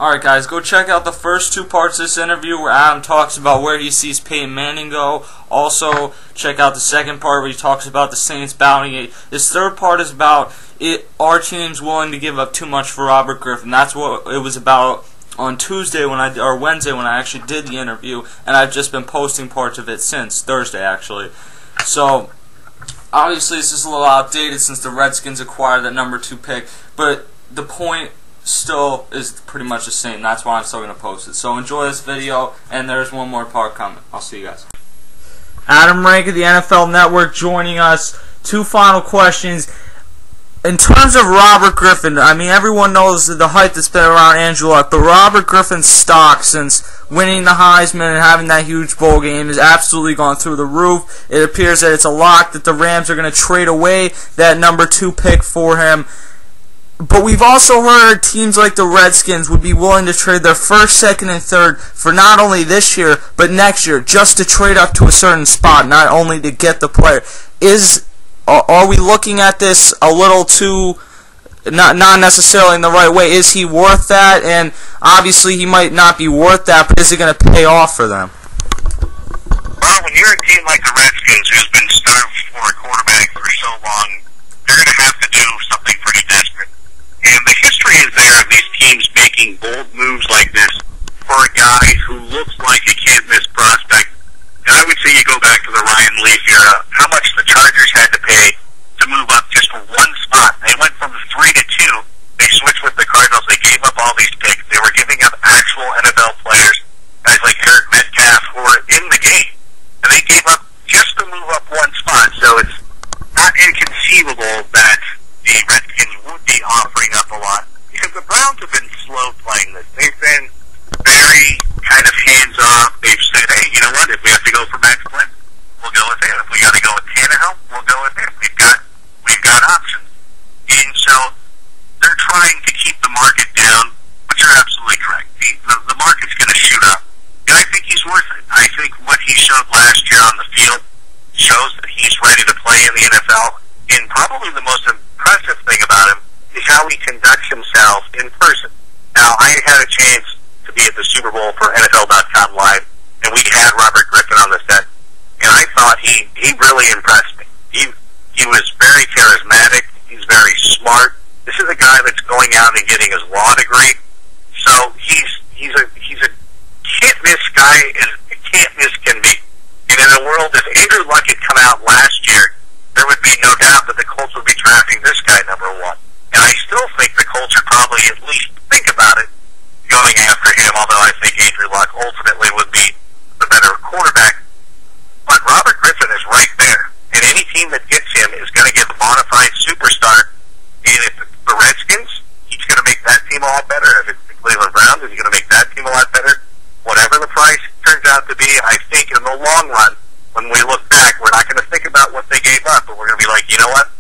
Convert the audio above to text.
Alright guys, go check out the first two parts of this interview where Adam talks about where he sees Peyton Manning go. Also, check out the second part where he talks about the Saints bounty it. This third part is about our team's willing to give up too much for Robert Griffin. That's what it was about on Wednesday when I actually did the interview, and I've just been posting parts of it since Thursday actually. So obviously this is a little outdated since the Redskins acquired that number 2 pick, but the point still is pretty much the same. That's why I'm still going to post it. So enjoy this video, and there's one more part coming. I'll see you guys. Adam Rank of the NFL Network joining us. Two final questions. In terms of Robert Griffin, I mean, everyone knows the hype that's been around Andrew Luck, but Robert Griffin's stock since winning the Heisman and having that huge bowl game has absolutely gone through the roof. It appears that it's a lock that the Rams are going to trade away that number 2 pick for him. But we've also heard teams like the Redskins would be willing to trade their first, second, and third for not only this year, but next year, just to trade up to a certain spot, not only to get the player. Are we looking at this a little too, not necessarily in the right way? Is he worth that? And obviously he might not be worth that, but is it going to pay off for them? Well, when you're a team like the Redskins who's been starved for a quarterback for so long, you're going to have to do something pretty desperate. And the history is there of these teams making bold moves like this for a guy who looks like a can't-miss prospect. And I would say you go back to the Ryan Leaf era, how much the Chargers had to pay to move up just one spot. They went from 3 to 2. They switched with the Cardinals. They gave up all these picks. They were giving up actual NFL players, guys like Eric Metcalf, who were in the game. And they gave up just to move up one spot. So it's not inconceivable that the Redskins would be offering up a lot, because the Browns have been slow playing this. They've been very kind of hands-off. They've said, hey, you know what, if we have to go for Max Flynn, we'll go with him. If we got to go with Tannehill, we'll go with him. We've got options. And so they're trying to keep the market down, but you're absolutely correct. The market's going to shoot up, and I think he's worth it. I think what he showed last year on the field shows that he's ready to play in the NFL, and probably the most impressive thing about him is how he conducts himself in person. Now, I had a chance to be at the Super Bowl for NFL.com Live, and we had Robert Griffin on the set, and I thought he really impressed me. He was very charismatic. He's very smart. This is a guy that's going out and getting his law degree, so he's a can't-miss guy as a can't-miss can be. And in a world, if Andrew Luck had come out last year, there would be no doubt that the Colts would be drafting this guy number 1. And I still think the Colts should probably at least think about it, going after him, although I think Andrew Luck ultimately would be the better quarterback. But Robert Griffin is right there, and any team that gets him is going to get a bona-fied superstar. And if it's the Redskins, he's going to make that team a lot better. If it's the Cleveland Browns, he's going to make that team a lot better. Whatever the price turns out to be, I think in the long run, when we look back, we're not going to think about what they gave up, but we're going to be like, you know what?